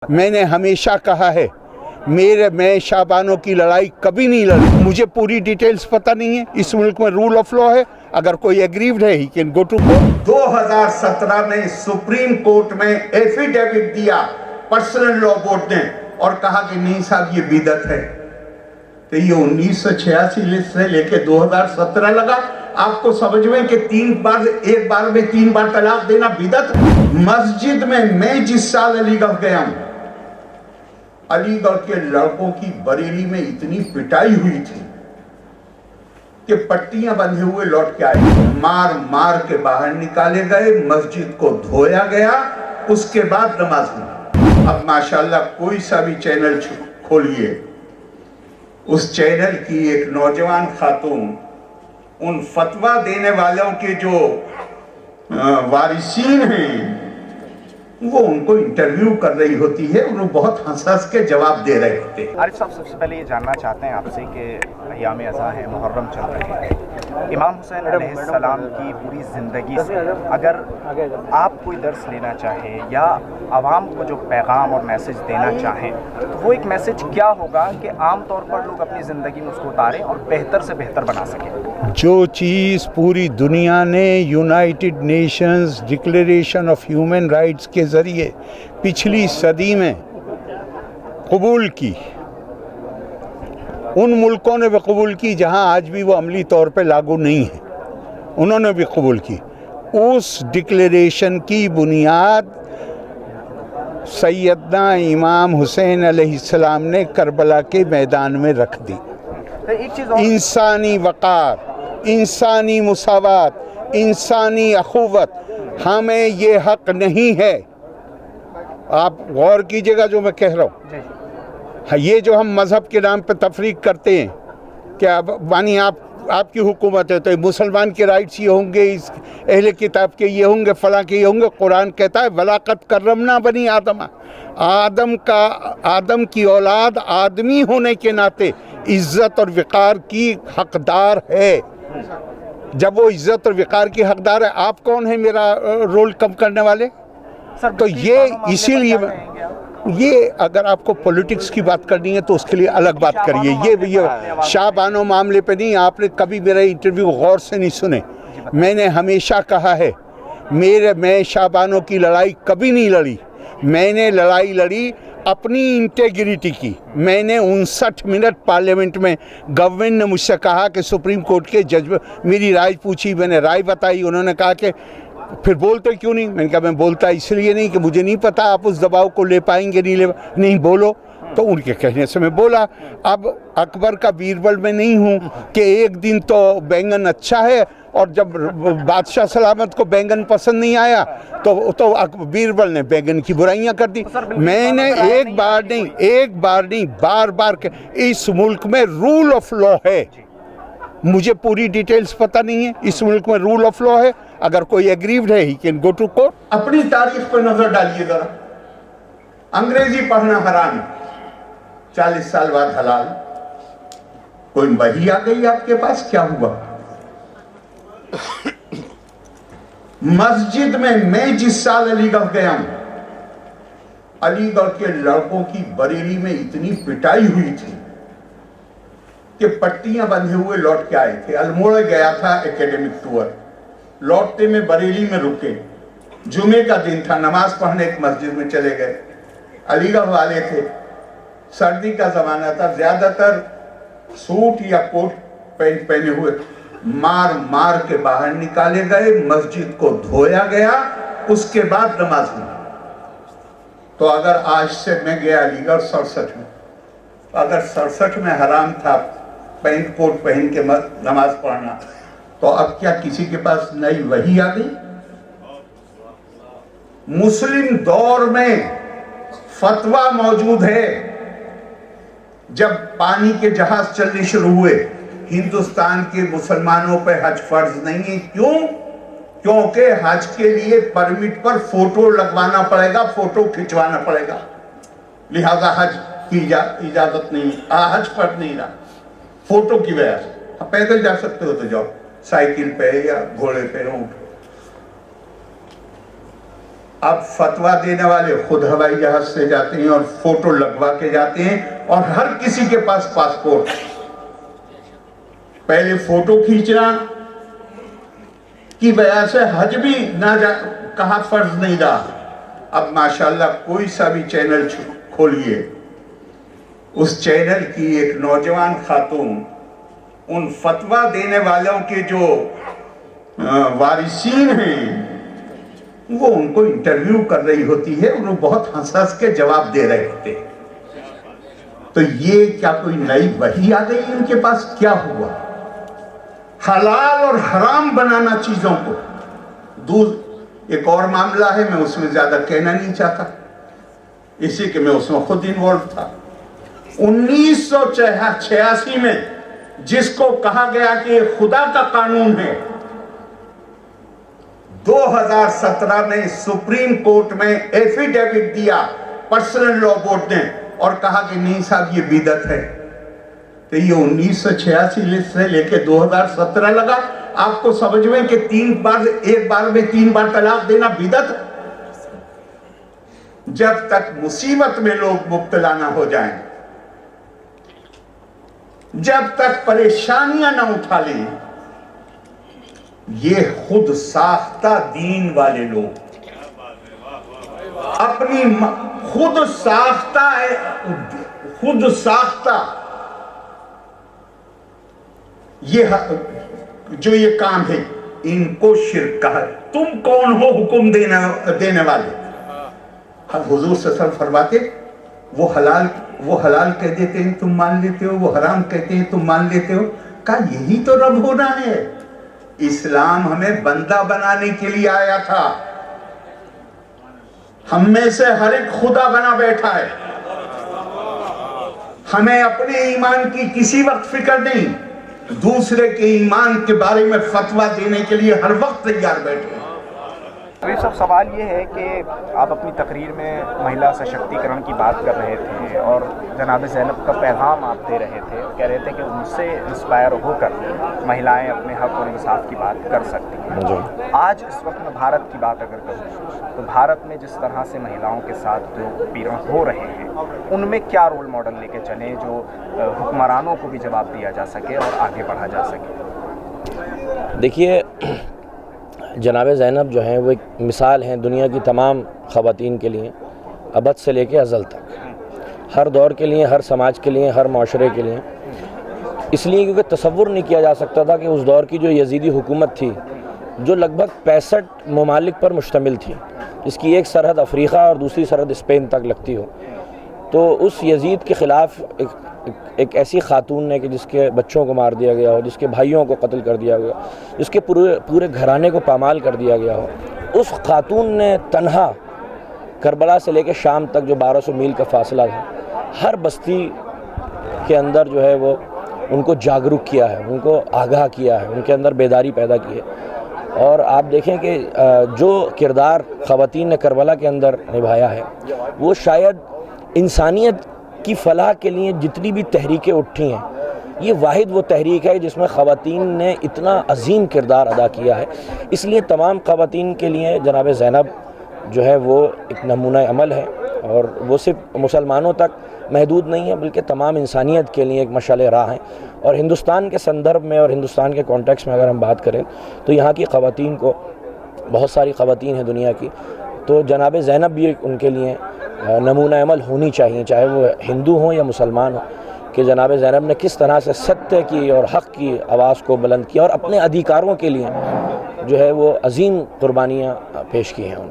मैंने हमेशा कहा है मैं शाबानों की लड़ाई कभी नहीं लड़ी। मुझे पूरी डिटेल्स पता नहीं है। इस मुल्क में रूल ऑफ लॉ है, अगर कोई एग्रीव्ड है he can go to court. 2017 में सुप्रीम कोर्ट में एफिडेविट दिया पर्सनल लॉ बोर्ड ने और कहा कि नहीं साहब ये बिदअत है। तो ये 1986 से लेके 2017 लगा आपको समझ में कि एक बार में 3 बार तलाक देना बिदअत। मस्जिद में मैं जिस साल अलीगढ़ गया हूं, अलीगढ़ के लड़कों की बरेली में इतनी पिटाई हुई थी कि पट्टियां बंधे हुए लौट के आए, मार मार के बाहर निकाले गए, मस्जिद को धोया गया, उसके बाद नमाज हुई। अब माशाल्लाह कोई सा भी चैनल खोलिए, उस चैनल की एक नौजवान खातून उन फतवा देने वालों के जो वारिसीन हैं वो उनको इंटरव्यू कर रही होती है, उन्हें बहुत हंस के जवाब दे रहे होते हैं। आरिफ साहब, सबसे पहले ये जानना चाहते हैं आपसे कि अय्याम अज़ा है, मुहर्रम चल रहे हैं, इमाम हुसैन अलैहिस्सलाम की पूरी ज़िंदगी से अगर आप कोई दर्स लेना चाहें या आवाम को जो पैगाम और मैसेज देना चाहें तो वो एक मैसेज क्या होगा कि आम तौर पर लोग अपनी ज़िंदगी में उसको उतारें और बेहतर से बेहतर बना सकें? जो चीज़ पूरी दुनिया ने United Nations declaration of human rights के ज़रिए पिछली सदी में कबूल की, उन मुल्कों ने भी कबूल की जहां आज भी वो अमली तौर पे लागू नहीं है, उन्होंने भी कबूल की। उस डिक्लेरेशन की बुनियाद सैयदना इमाम हुसैन अलैहिस्सलाम ने करबला के मैदान में रख दी। इंसानी वक़ार, इंसानी मुसावात, इंसानी अखुवत, हमें ये हक नहीं है। आप गौर कीजिएगा जो मैं कह रहा हूँ। ये जो हम मज़हब के नाम पे तफरीक करते हैं, क्या मानी आपकी हुकूमत है तो मुसलमान के राइट्स ये होंगे, इस अहले किताब के ये होंगे, फलां के ये होंगे। कुरान कहता है वलाक़द कररमना बनी आदम की औलाद आदमी होने के नाते इज़्ज़त और वक़ार की हकदार है। जब वो इज़्ज़त और वक़ार की हकदार है, आप कौन है मेरा रोल कम करने वाले? तो ये इसीलिए ये अगर आपको पॉलिटिक्स की बात करनी है तो उसके लिए अलग बात करिए। ये शाबानो मामले पे नहीं। आपने कभी मेरा इंटरव्यू गौर से नहीं सुने। मैंने हमेशा कहा है मैं शाबानों की लड़ाई कभी नहीं लड़ी। मैंने लड़ाई लड़ी अपनी इंटेग्रिटी की। मैंने 59 मिनट पार्लियामेंट में गवर्नमेंट ने मुझसे कहा कि सुप्रीम कोर्ट के जज, मेरी राय पूछी, मैंने राय बताई, उन्होंने कहा कि फिर बोलते क्यों नहीं? मैंने कहा मैं बोलता इसलिए नहीं कि मुझे नहीं पता आप उस दबाव को ले पाएंगे नहीं बोलो। तो उनके कहने से मैं बोला। अब अकबर का बीरबल में नहीं हूँ कि एक दिन तो बैंगन अच्छा है और जब बादशाह सलामत को बैंगन पसंद नहीं आया तो बीरबल ने बैंगन की बुराइयां कर दी। मैंने एक बार नहीं बार बार इस मुल्क में रूल ऑफ लॉ है। मुझे पूरी डिटेल्स पता नहीं है। इस मुल्क में रूल ऑफ लॉ है, अगर कोई एग्रीव्ड है he can go to court. अपनी तारीख पर नजर डालिए जरा। अंग्रेजी पढ़ना हराम, 40 साल बाद हलाल। कोई वही आ गई आपके पास, क्या हुआ? मस्जिद में मैं जिस साल अलीगढ़ गया हूं, अलीगढ़ के लड़कों की बरेली में इतनी पिटाई हुई थी कि पट्टियां बंधे हुए लौट के आए थे। अल्मोड़ा गया था एकेडमिक टूर, लौटते में बरेली में रुके। जुमे का दिन था, नमाज पढ़ने एक मस्जिद में चले गए। अलीगढ़ वाले थे, सर्दी का जमाना था, ज्यादातर सूट या कोट पैंट पहने हुए, मार मार के बाहर निकाले गए, मस्जिद को धोया गया, उसके बाद नमाज हुई। तो अगर आज से मैं गया अलीगढ़ 67 में, अगर 67 में हराम था पैंट कोट पहन के नमाज पढ़ना, तो अब क्या किसी के पास नई वही आ गई? मुस्लिम दौर में फतवा मौजूद है। जब पानी के जहाज चलने शुरू हुए, हिंदुस्तान के मुसलमानों पर हज फर्ज नहीं है। क्यों? क्योंकि हज के लिए परमिट पर फोटो लगवाना पड़ेगा, फोटो खिंचवाना पड़ेगा, लिहाजा हज की इजाजत नहीं, हज पर नहीं रहा फोटो की वजह से। पैदल जा सकते हो तो जाओ, साइकिल पे या घोड़े पे, ऊंट। اب فتویٰ دینے والے خود ہوائی جہاز سے جاتے ہیں اور فوٹو لگوا کے جاتے ہیں، اور ہر کسی کے پاس پاسپورٹ. پہلے فوٹو کھینچنا کی وجہ سے حج بھی کہاں فرض نہیں رہا. اب ماشاءاللہ کوئی سا بھی چینل کھولیے، اس چینل کی ایک نوجوان خاتون ان فتویٰ دینے والوں کے جو وارثین ہیں وہ ان کو انٹرویو کر رہی ہوتی ہے، انہوں بہت ہنس کے جواب دے رہے ہوتے ہیں. تو یہ کیا کوئی نئی وحی آ گئی ان کے پاس؟ کیا ہوا؟ حلال اور حرام بنانا چیزوں کو. ایک اور معاملہ ہے، میں اس میں زیادہ کہنا نہیں چاہتا، اسی کہ میں اس میں خود انوالو تھا. 1986 میں جس کو کہا گیا کہ یہ خدا کا قانون ہے، 2017 میں سپریم کورٹ میں ایفیڈیوٹ دیا پرسنل لاء بورڈ نے اور کہا کہ نہیں صاحب یہ بدعت ہے. تو یہ 1986 سے لے کے 2017 لگا آپ کو سمجھ میں کہ ایک بار میں 3 بار طلاق دینا بدعت ہے؟ جب تک مصیبت میں لوگ مبتلا نہ ہو جائیں، جب تک پریشانیاں نہ اٹھا لیں، یہ خود ساختہ دین والے لوگ اپنی خود ساختہ یہ کام ہے، ان کو شرک کہا. تم کون ہو حکم دینے والے؟ حضور صلی اللہ علیہ وسلم فرماتے وہ حلال کہہ دیتے ہیں تم مان لیتے ہو، وہ حرام کہتے ہیں تم مان لیتے ہو. کہا یہی تو رب ہونا ہے. اسلام ہمیں بندہ بنانے کے لیے آیا تھا. ہم میں سے ہر ایک خدا بنا بیٹھا ہے. ہمیں اپنے ایمان کی کسی وقت فکر نہیں، دوسرے کے ایمان کے بارے میں فتویٰ دینے کے لیے ہر وقت تیار بیٹھے. صاحب سوال یہ ہے کہ آپ اپنی تقریر میں مہیلا سشکتیکرن کی بات کر رہے تھے اور جناب زینب کا پیغام آپ دے رہے تھے، کہہ رہے تھے کہ ان سے انسپائر ہو کر مہیلائیں اپنے حق اور انصاف کی بات کر سکتی ہیں. آج اس وقت میں بھارت کی بات اگر کروں تو بھارت میں جس طرح سے مہیلاؤں کے ساتھ جو پیرن ہو رہے ہیں، ان میں کیا رول ماڈل لے کے چلیں جو حکمرانوں کو بھی جواب دیا جا سکے اور آگے بڑھا جا سکے؟ دیکھیے، جناب زینب جو ہیں وہ ایک مثال ہیں دنیا کی تمام خواتین کے لیے، ابد سے لے کے ازل تک، ہر دور کے لیے، ہر سماج کے لیے، ہر معاشرے کے لیے. اس لیے کیونکہ تصور نہیں کیا جا سکتا تھا کہ اس دور کی جو یزیدی حکومت تھی جو لگ بھگ 65 ممالک پر مشتمل تھی، جس کی ایک سرحد افریقہ اور دوسری سرحد اسپین تک لگتی ہو، تو اس یزید کے خلاف ایک ایسی خاتون نے کہ جس کے بچوں کو مار دیا گیا ہو، جس کے بھائیوں کو قتل کر دیا گیا، جس کے پورے گھرانے کو پامال کر دیا گیا ہو، اس خاتون نے تنہا کربلا سے لے کے شام تک جو 1200 میل کا فاصلہ تھا، ہر بستی کے اندر جو ہے وہ ان کو جاگرک کیا ہے، ان کو آگاہ کیا ہے، ان کے اندر بیداری پیدا کی ہے. اور آپ دیکھیں کہ جو کردار خواتین نے کربلا کے اندر نبھایا ہے وہ شاید انسانیت کی فلاح کے لیے جتنی بھی تحریکیں اٹھی ہیں، یہ واحد وہ تحریک ہے جس میں خواتین نے اتنا عظیم کردار ادا کیا ہے. اس لیے تمام خواتین کے لیے جناب زینب جو ہے وہ ایک نمونہ عمل ہے، اور وہ صرف مسلمانوں تک محدود نہیں ہے بلکہ تمام انسانیت کے لیے ایک مشعل راہ ہیں. اور ہندوستان کے سندرب میں اور ہندوستان کے کانٹیکس میں اگر ہم بات کریں تو یہاں کی خواتین کو، بہت ساری خواتین ہیں دنیا کی، تو جناب زینب بھی ان کے لیے نمونہ عمل ہونی چاہیے، چاہے وہ ہندو ہوں یا مسلمان ہوں، کہ جناب زینب نے کس طرح سے ستیہ کی اور حق کی آواز کو بلند کیا اور اپنے ادھیکاروں کے لیے جو ہے وہ عظیم قربانیاں پیش کی ہیں انہوں نے.